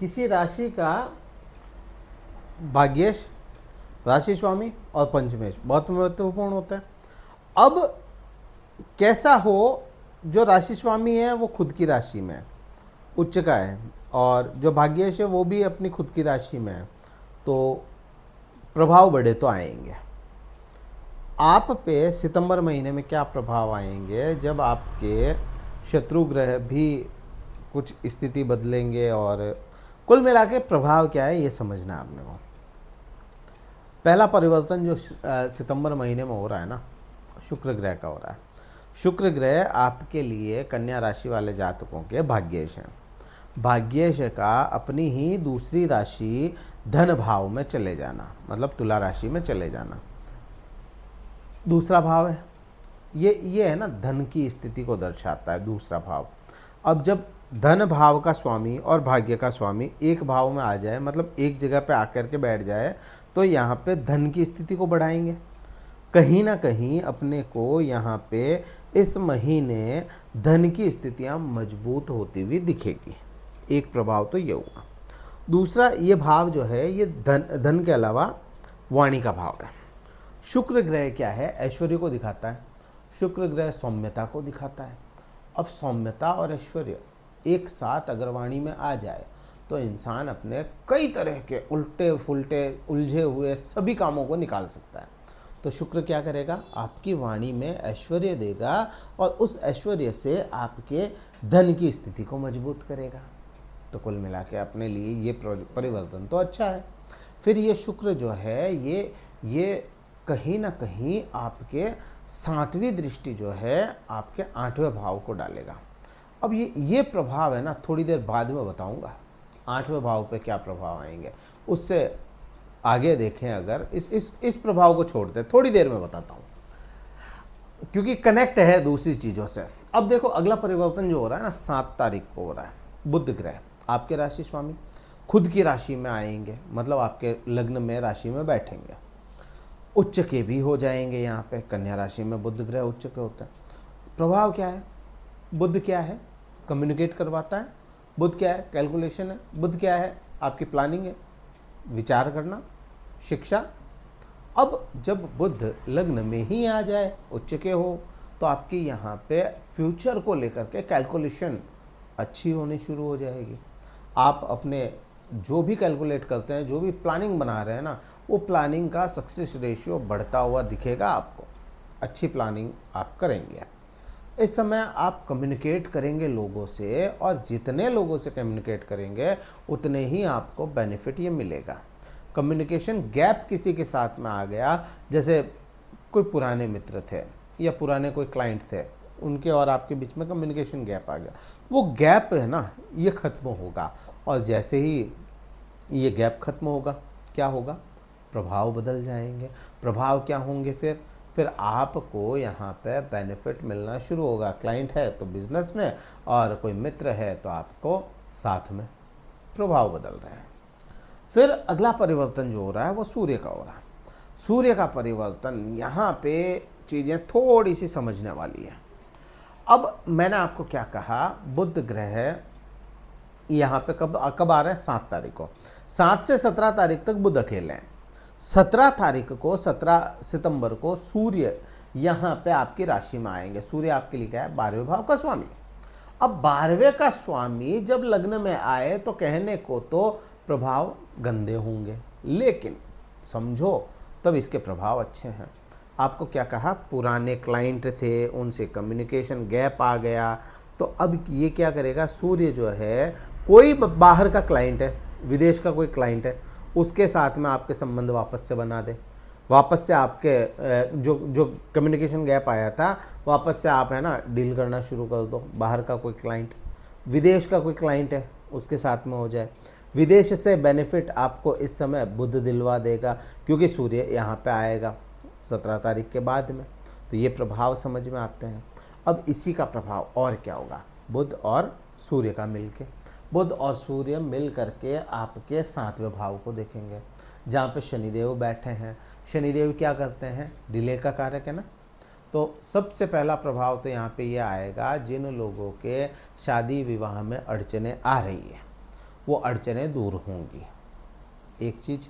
किसी राशि का भाग्येश, राशि स्वामी और पंचमेश बहुत महत्वपूर्ण होता है। अब कैसा हो, जो राशि स्वामी है वो खुद की राशि में है, उच्च का है, और जो भाग्येश है वो भी अपनी खुद की राशि में है, तो प्रभाव बड़े तो आएंगे। आप पे सितंबर महीने में क्या प्रभाव आएंगे, जब आपके शत्रु ग्रह भी कुछ स्थिति बदलेंगे, और कुल मिला के प्रभाव क्या है ये समझना आपने को। पहला परिवर्तन जो सितंबर महीने में हो रहा है ना, शुक्र ग्रह का हो रहा है। शुक्र ग्रह आपके लिए कन्या राशि वाले जातकों के भाग्येश हैं। भाग्येश का अपनी ही दूसरी राशि धन भाव में चले जाना, मतलब तुला राशि में चले जाना, दूसरा भाव है। ये है ना, धन की स्थिति को दर्शाता है दूसरा भाव। अब जब धन भाव का स्वामी और भाग्य का स्वामी एक भाव में आ जाए, मतलब एक जगह पे आकर के बैठ जाए, तो यहाँ पे धन की स्थिति को बढ़ाएंगे। कहीं ना कहीं अपने को यहाँ पे इस महीने धन की स्थितियाँ मजबूत होती हुई दिखेगी। एक प्रभाव तो ये हुआ। दूसरा, ये भाव जो है ये धन के अलावा वाणी का भाव है। शुक्र ग्रह क्या है, ऐश्वर्य को दिखाता है। शुक्र ग्रह सौम्यता को दिखाता है। अब सौम्यता और ऐश्वर्य एक साथ अगर वाणी में आ जाए तो इंसान अपने कई तरह के उल्टे फुलटे उलझे हुए सभी कामों को निकाल सकता है। तो शुक्र क्या करेगा, आपकी वाणी में ऐश्वर्य देगा, और उस ऐश्वर्य से आपके धन की स्थिति को मजबूत करेगा। तो कुल मिला के अपने लिए ये परिवर्तन तो अच्छा है। फिर ये शुक्र जो है ये कहीं ना कहीं आपके 7वीं दृष्टि जो है आपके 8वें भाव को डालेगा। अब ये प्रभाव है ना, थोड़ी देर बाद में बताऊंगा 8वें भाव पे क्या प्रभाव आएंगे, उससे आगे देखें। अगर इस प्रभाव को छोड़ते हैं, थोड़ी देर में बताता हूँ, क्योंकि कनेक्ट है दूसरी चीज़ों से। अब देखो, अगला परिवर्तन जो हो रहा है ना, 7 तारीख को हो रहा है। बुध ग्रह आपके राशि स्वामी खुद की राशि में आएंगे, मतलब आपके लग्न में राशि में बैठेंगे। उच्च के भी हो जाएंगे। यहाँ पे कन्या राशि में बुध ग्रह उच्च के होता है। प्रभाव क्या है, बुध क्या है, कम्युनिकेट करवाता है। बुध क्या है, कैलकुलेशन है। बुध क्या है, आपकी प्लानिंग है, विचार करना, शिक्षा। अब जब बुध लग्न में ही आ जाए, उच्च के हो, तो आपकी यहाँ पे फ्यूचर को लेकर के कैलकुलेशन अच्छी होनी शुरू हो जाएगी। आप अपने जो भी कैलकुलेट करते हैं, जो भी प्लानिंग बना रहे हैं ना, वो प्लानिंग का सक्सेस रेशियो बढ़ता हुआ दिखेगा आपको। अच्छी प्लानिंग आप करेंगे। इस समय आप कम्युनिकेट करेंगे लोगों से, और जितने लोगों से कम्युनिकेट करेंगे उतने ही आपको बेनिफिट ये मिलेगा। कम्युनिकेशन गैप किसी के साथ में आ गया, जैसे कोई पुराने मित्र थे या पुराने कोई क्लाइंट थे, उनके और आपके बीच में कम्युनिकेशन गैप आ गया, वो गैप है ना, ये ख़त्म होगा। और जैसे ही ये गैप खत्म होगा, क्या होगा, प्रभाव बदल जाएंगे। प्रभाव क्या होंगे, फिर आपको यहाँ पे बेनिफिट मिलना शुरू होगा। क्लाइंट है तो बिजनेस में, और कोई मित्र है तो आपको साथ में। प्रभाव बदल रहे हैं। फिर अगला परिवर्तन जो हो रहा है वो सूर्य का हो रहा है। सूर्य का परिवर्तन, यहाँ पे चीज़ें थोड़ी सी समझने वाली है। अब मैंने आपको क्या कहा, बुध ग्रह यहाँ पे कब आ रहे हैं, 7 तारीख को। 7 से 17 तारीख तक बुध अकेले हैं। 17 तारीख को, 17 सितंबर को सूर्य यहाँ पे आपकी राशि में आएंगे। सूर्य आपके लिए क्या है, 12वें भाव का स्वामी। अब 12वें का स्वामी जब लग्न में आए तो कहने को तो प्रभाव गंदे होंगे, लेकिन समझो तब इसके प्रभाव अच्छे हैं। आपको क्या कहा, पुराने क्लाइंट थे, उनसे कम्युनिकेशन गैप आ गया, तो अब ये क्या करेगा, सूर्य जो है, कोई बाहर का क्लाइंट है, विदेश का कोई क्लाइंट है, उसके साथ में आपके संबंध वापस से बना दे। वापस से आपके जो कम्युनिकेशन गैप आया था, वापस से आप है ना डील करना शुरू कर दो। बाहर का कोई क्लाइंट, विदेश का कोई क्लाइंट है, उसके साथ में हो जाए। विदेश से बेनिफिट आपको इस समय बुध दिलवा देगा, क्योंकि सूर्य यहाँ पे आएगा 17 तारीख के बाद में। तो ये प्रभाव समझ में आते हैं। अब इसी का प्रभाव और क्या होगा, बुध और सूर्य का मिलके, बुध और सूर्य मिल करके आपके 7वें भाव को देखेंगे, जहाँ पे शनिदेव बैठे हैं। शनिदेव क्या करते हैं, डिले का कारक है ना। तो सबसे पहला प्रभाव तो यहाँ पे ये आएगा, जिन लोगों के शादी विवाह में अड़चने आ रही है वो अड़चनें दूर होंगी, एक चीज़।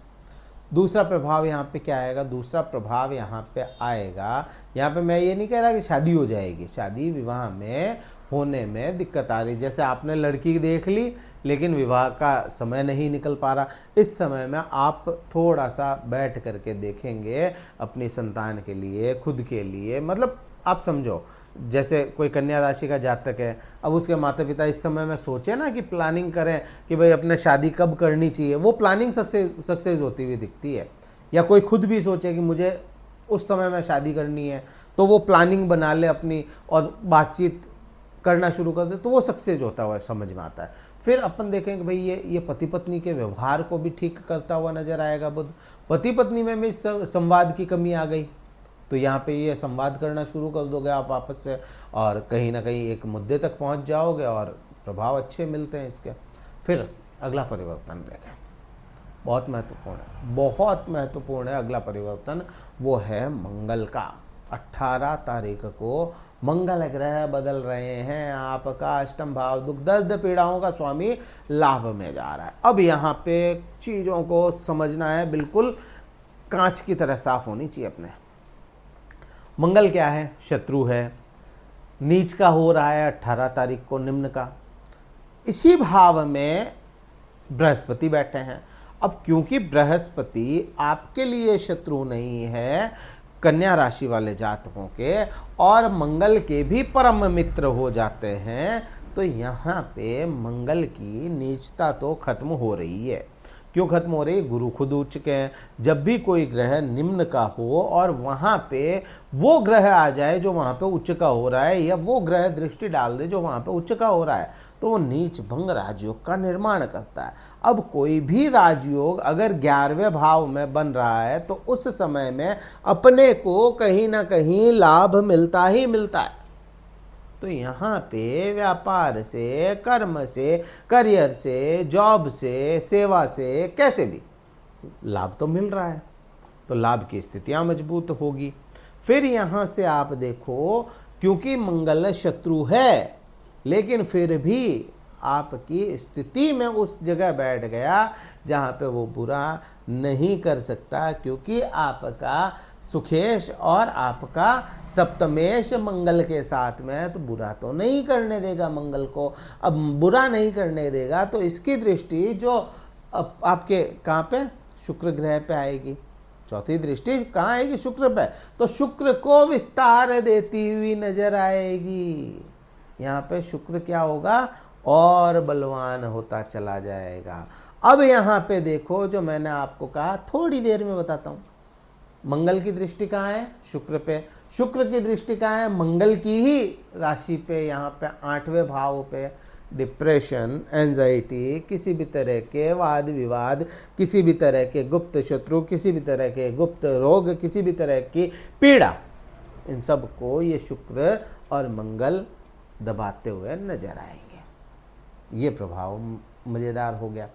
दूसरा प्रभाव यहाँ पे क्या आएगा, दूसरा प्रभाव यहाँ पे आएगा, यहाँ पे मैं ये नहीं कह रहा कि शादी हो जाएगी, शादी विवाह में होने में दिक्कत आ रही, जैसे आपने लड़की देख ली लेकिन विवाह का समय नहीं निकल पा रहा, इस समय में आप थोड़ा सा बैठ करके देखेंगे अपनी संतान के लिए, खुद के लिए, मतलब आप समझो जैसे कोई कन्या राशि का जातक है, अब उसके माता पिता इस समय में सोचे ना कि प्लानिंग करें कि भाई अपने शादी कब करनी चाहिए, वो प्लानिंग सक्सेस होती हुई दिखती है। या कोई खुद भी सोचे कि मुझे उस समय में शादी करनी है, तो वो प्लानिंग बना ले अपनी और बातचीत करना शुरू कर दे, तो वो सक्सेस होता हुआ समझ में आता है। फिर अपन देखेंगे भाई ये पति पत्नी के व्यवहार को भी ठीक करता हुआ नजर आएगा बुध। पति पत्नी में भी संवाद की कमी आ गई, तो यहाँ पे ये संवाद करना शुरू कर दोगे आप आपस से, और कहीं ना कहीं एक मुद्दे तक पहुँच जाओगे और प्रभाव अच्छे मिलते हैं इसके। फिर अगला परिवर्तन देखें, बहुत महत्वपूर्ण है, बहुत महत्वपूर्ण है अगला परिवर्तन, वो है मंगल का। 18 तारीख को मंगल ग्रह बदल रहे हैं, आपका अष्टम भाव दुख दर्द पीड़ाओं का स्वामी लाभ में जा रहा है। अब यहाँ पे चीज़ों को समझना है, बिल्कुल कांच की तरह साफ होनी चाहिए अपने। मंगल क्या है, शत्रु है, नीच का हो रहा है 18 तारीख को निम्न का। इसी भाव में बृहस्पति बैठे हैं। अब क्योंकि बृहस्पति आपके लिए शत्रु नहीं है कन्या राशि वाले जातकों के, और मंगल के भी परम मित्र हो जाते हैं, तो यहाँ पे मंगल की नीचता तो खत्म हो रही है। क्यों खत्म हो रही है, गुरु खुद उच्च के हैं। जब भी कोई ग्रह निम्न का हो और वहाँ पे वो ग्रह आ जाए जो वहाँ पे उच्च का हो रहा है, या वो ग्रह दृष्टि डाल दे जो वहाँ पे उच्च का हो रहा है, तो वो नीच भंग राजयोग का निर्माण करता है। अब कोई भी राजयोग अगर 11वें भाव में बन रहा है तो उस समय में अपने को कहीं ना कहीं लाभ मिलता ही मिलता है। तो यहाँ पे व्यापार से, कर्म से, करियर से, जॉब से, सेवा से, कैसे भी लाभ तो मिल रहा है, तो लाभ की स्थितियाँ मजबूत होगी। फिर यहाँ से आप देखो, क्योंकि मंगल शत्रु है लेकिन फिर भी आपकी स्थिति में उस जगह बैठ गया जहाँ पे वो बुरा नहीं कर सकता, क्योंकि आपका सुखेश और आपका सप्तमेश मंगल के साथ में है, तो बुरा तो नहीं करने देगा मंगल को। अब बुरा नहीं करने देगा तो इसकी दृष्टि जो आपके कहाँ पे, शुक्र ग्रह पे आएगी। चौथी दृष्टि कहाँ आएगी, शुक्र पे, तो शुक्र को विस्तार देती हुई नजर आएगी। यहाँ पे शुक्र क्या होगा, और बलवान होता चला जाएगा। अब यहाँ पे देखो, जो मैंने आपको कहा थोड़ी देर में बताता हूँ, मंगल की दृष्टि कहाँ है, शुक्र पे, शुक्र की दृष्टि कहाँ है, मंगल की ही राशि पे, यहाँ पे 8वें भाव पे। डिप्रेशन, एंजाइटी, किसी भी तरह के वाद विवाद, किसी भी तरह के गुप्त शत्रु, किसी भी तरह के गुप्त रोग, किसी भी तरह की पीड़ा, इन सब को ये शुक्र और मंगल दबाते हुए नजर आएंगे। ये प्रभाव मज़ेदार हो गया।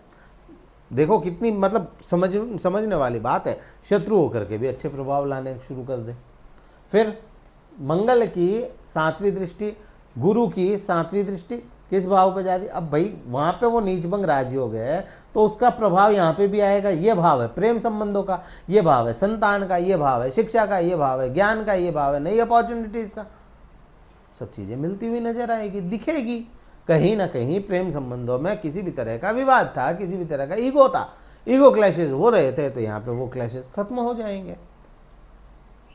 देखो कितनी मतलब समझने वाली बात है, शत्रु होकर के भी अच्छे प्रभाव लाने शुरू कर दे। फिर मंगल की 7वीं दृष्टि, गुरु की 7वीं दृष्टि किस भाव पे जा रही, अब भाई वहाँ पे वो नीचभंग राजयोग है, तो उसका प्रभाव यहाँ पे भी आएगा। ये भाव है प्रेम संबंधों का, ये भाव है संतान का, ये भाव है शिक्षा का, ये भाव है ज्ञान का, ये भाव है नई अपॉर्चुनिटीज़ का। सब चीज़ें मिलती हुई नजर आएगी, दिखेगी। कहीं ना कहीं प्रेम संबंधों में किसी भी तरह का विवाद था, किसी भी तरह का ईगो था, ईगो क्लैशेस हो रहे थे, तो यहाँ पे वो क्लैशेस खत्म हो जाएंगे।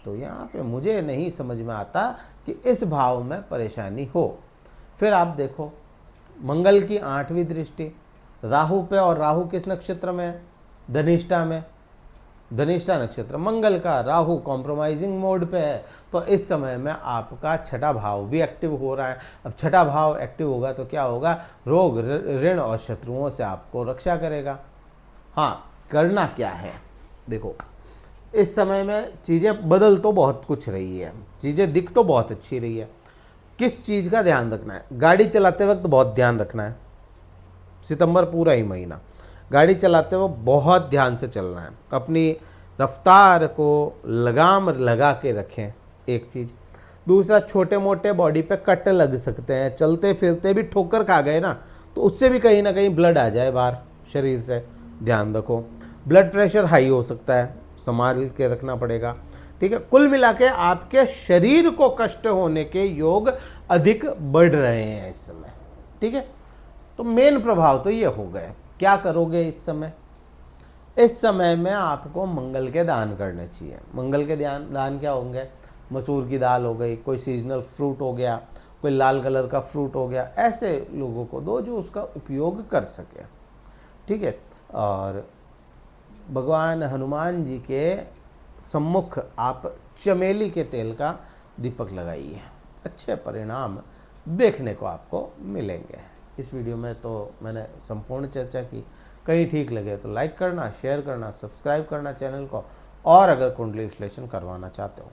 तो यहाँ पे मुझे नहीं समझ में आता कि इस भाव में परेशानी हो। फिर आप देखो मंगल की 8वीं दृष्टि राहु पे, और राहु किस नक्षत्र में, धनिष्ठा में। धनिष्ठा नक्षत्र मंगल का, राहु कॉम्प्रोमाइजिंग मोड पे है, तो इस समय में आपका 6ठा भाव भी एक्टिव हो रहा है। अब 6ठा भाव एक्टिव होगा तो क्या होगा, रोग ऋण और शत्रुओं से आपको रक्षा करेगा। हाँ, करना क्या है, देखो इस समय में चीज़ें बदल तो बहुत कुछ रही है, चीज़ें दिख तो बहुत अच्छी रही है। किस चीज़ का ध्यान रखना है, गाड़ी चलाते वक्त बहुत ध्यान रखना है। सितंबर पूरा ही महीना गाड़ी चलाते हुए बहुत ध्यान से चलना है, अपनी रफ्तार को लगाम लगा के रखें, एक चीज़। दूसरा, छोटे मोटे बॉडी पे कट लग सकते हैं, चलते फिरते भी ठोकर खा गए ना तो उससे भी कहीं ना कहीं ब्लड आ जाए बाहर शरीर से, ध्यान रखो। ब्लड प्रेशर हाई हो सकता है, संभाल के रखना पड़ेगा, ठीक है। कुल मिला के आपके शरीर को कष्ट होने के योग अधिक बढ़ रहे हैं इस समय, ठीक है। तो मेन प्रभाव तो ये हो गए। क्या करोगे इस समय? इस समय में आपको मंगल के दान करने चाहिए। मंगल के दान क्या होंगे? मसूर की दाल हो गई, कोई सीजनल फ्रूट हो गया, कोई लाल कलर का फ्रूट हो गया, ऐसे लोगों को दो जो उसका उपयोग कर सके, ठीक है। और भगवान हनुमान जी के सम्मुख आप चमेली के तेल का दीपक लगाइए, अच्छे परिणाम देखने को आपको मिलेंगे। इस वीडियो में तो मैंने संपूर्ण चर्चा की। कहीं ठीक लगे तो लाइक करना, शेयर करना, सब्सक्राइब करना चैनल को। और अगर कुंडली विश्लेषण करवाना चाहते हो,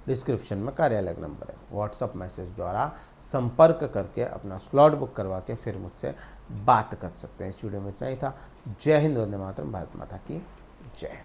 डिस्क्रिप्शन में कार्यालय नंबर है, व्हाट्सअप मैसेज द्वारा संपर्क करके अपना स्लॉट बुक करवा के फिर मुझसे बात कर सकते हैं। इस वीडियो में इतना ही था। जय हिंद, वंदे मातरम, भारत माता की जय।